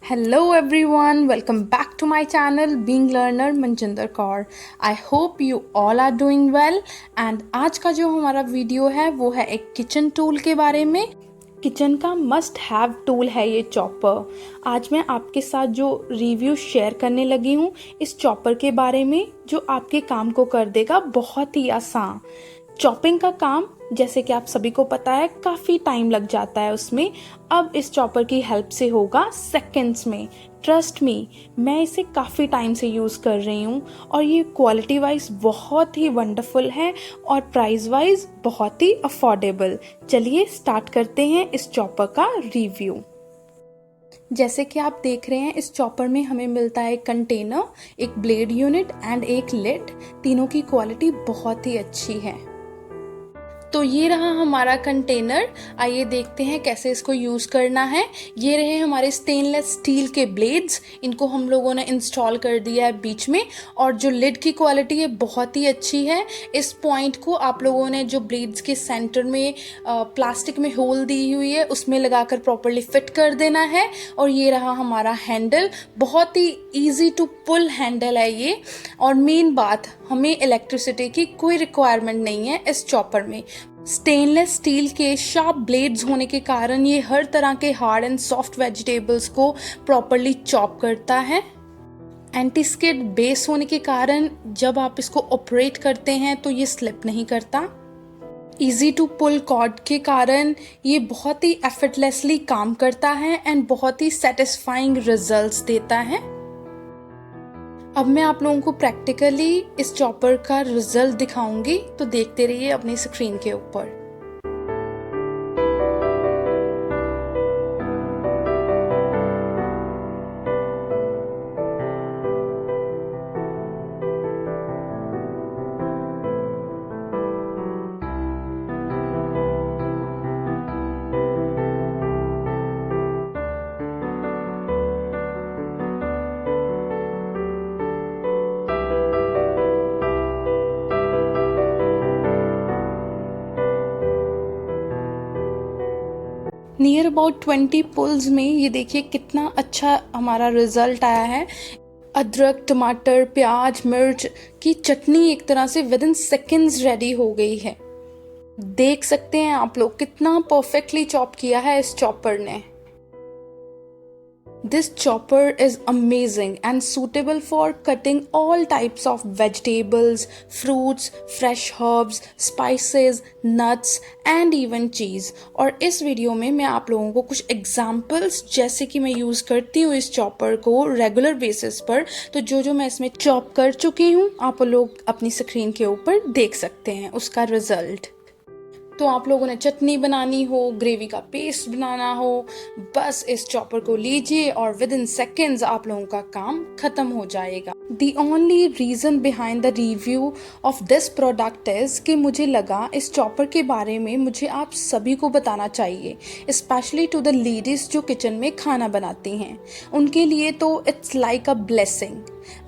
Hello everyone, welcome back to my channel Being Learner Manjinder Kaur. I hope you all are doing well and आज का जो हमारा video है वो है एक किचन टूल के बारे में। किचन का मस्ट हैव टूल है ये चॉपर। आज मैं आपके साथ जो रिव्यू शेयर करने लगी हूँ इस चॉपर के बारे में जो आपके काम को कर देगा बहुत ही आसान। चॉपिंग का काम जैसे कि आप सभी को पता है काफ़ी टाइम लग जाता है उसमें, अब इस चॉपर की हेल्प से होगा सेकंड्स में। ट्रस्ट मी, मैं इसे काफ़ी टाइम से यूज़ कर रही हूँ और ये क्वालिटी वाइज बहुत ही वंडरफुल है और प्राइस वाइज बहुत ही अफोर्डेबल। चलिए स्टार्ट करते हैं इस चॉपर का रिव्यू। जैसे कि आप देख रहे हैं इस चॉपर में हमें मिलता है एक कंटेनर, एक ब्लेड यूनिट एंड एक लिड। तीनों की क्वालिटी बहुत ही अच्छी है। तो ये रहा हमारा कंटेनर। आइए देखते हैं कैसे इसको यूज़ करना है। ये रहे हमारे स्टेनलेस स्टील के ब्लेड्स, इनको हम लोगों ने इंस्टॉल कर दिया है बीच में। और जो लिड की क्वालिटी है बहुत ही अच्छी है। इस पॉइंट को आप लोगों ने जो ब्लेड्स के सेंटर में प्लास्टिक में होल दी हुई है उसमें लगाकर प्रॉपरली फिट कर देना है। और ये रहा हमारा हैंडल, बहुत ही ईजी टू पुल हैंडल है ये। और मेन बात, हमें इलेक्ट्रिसिटी की कोई रिक्वायरमेंट नहीं है इस चॉपर में। स्टेनलेस स्टील के शार्प ब्लेड्स होने के कारण ये हर तरह के हार्ड एंड सॉफ्ट वेजिटेबल्स को प्रॉपरली चॉप करता है। एंटी स्किड बेस होने के कारण जब आप इसको ऑपरेट करते हैं तो ये स्लिप नहीं करता। इजी टू पुल कॉर्ड के कारण ये बहुत ही एफर्टलेसली काम करता है एंड बहुत ही सेटिस्फाइंग रिजल्ट्स देता है। अब मैं आप लोगों को प्रैक्टिकली इस चॉपर का रिजल्ट दिखाऊंगी, तो देखते रहिए अपनी स्क्रीन के ऊपर। नियर अबाउट 20 पुल्स में ये देखिए कितना अच्छा हमारा रिजल्ट आया है। अदरक, टमाटर, प्याज, मिर्च की चटनी एक तरह से विद इन सेकेंड्स रेडी हो गई है। देख सकते हैं आप लोग कितना परफेक्टली चॉप किया है इस चॉपर ने। This chopper is amazing and suitable for cutting all types of vegetables, fruits, fresh herbs, spices, nuts and even cheese। और इस वीडियो में मैं आप लोगों को कुछ एग्जाम्पल्स जैसे कि मैं यूज़ करती हूँ इस चॉपर को रेगुलर बेसिस पर, तो जो मैं इसमें चॉप कर चुकी हूँ आप लोग अपनी स्क्रीन के ऊपर देख सकते हैं उसका रिजल्ट। तो आप लोगों ने चटनी बनानी हो, ग्रेवी का पेस्ट बनाना हो, बस इस चॉपर को लीजिए और विद इन सेकेंड्स आप लोगों का काम खत्म हो जाएगा। The only reason behind the review of this product is कि मुझे लगा इस चॉपर के बारे में मुझे आप सभी को बताना चाहिए, स्पेशली टू द लेडीज जो किचन में खाना बनाती हैं। उनके लिए तो it's like a blessing.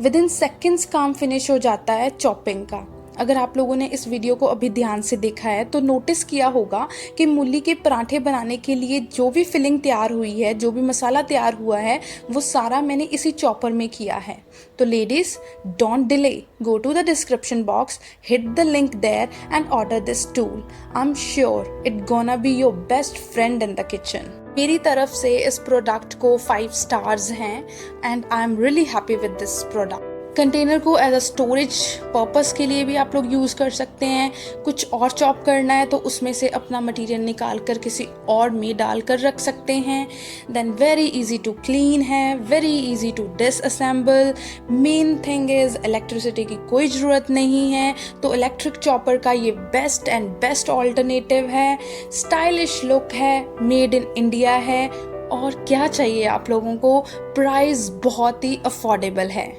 With in seconds काम फिनिश हो जाता है चॉपिंग का। अगर आप लोगों ने इस वीडियो को अभी ध्यान से देखा है तो नोटिस किया होगा कि मूली के पराठे बनाने के लिए जो भी फिलिंग तैयार हुई है, जो भी मसाला तैयार हुआ है, वो सारा मैंने इसी चॉपर में किया है। तो ladies, don't delay, go to the description box, hit the link there and order this tool. I am sure it gonna be your best friend in the kitchen. मेरी तरफ से इस प्रोडक्ट को 5 स्टार्स हैं and I am really happy with this product. Container को as a storage purpose के लिए भी आप लोग यूज़ कर सकते हैं। कुछ और चॉप करना है तो उसमें से अपना मटेरियल निकाल कर किसी और में डाल कर रख सकते हैं। Then very easy to clean है, very easy to disassemble. Main thing is electricity की कोई ज़रूरत नहीं है, तो इलेक्ट्रिक चॉपर का ये बेस्ट एंड बेस्ट ऑल्टरनेटिव है। स्टाइलिश लुक है, मेड इन इंडिया है, और क्या चाहिए आप लोगों को। प्राइस बहुत ही अफोर्डेबल है।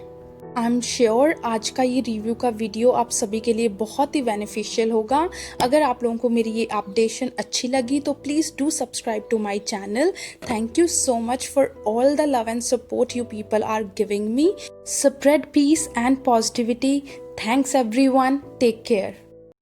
आई एम श्योर आज का ये रिव्यू का वीडियो आप सभी के लिए बहुत ही बेनिफिशियल होगा। अगर आप लोगों को मेरी ये अपडेशन अच्छी लगी तो please do subscribe to my channel. Thank you so much for all the love and support you people are giving me. Spread peace and positivity. Thanks everyone. Take care.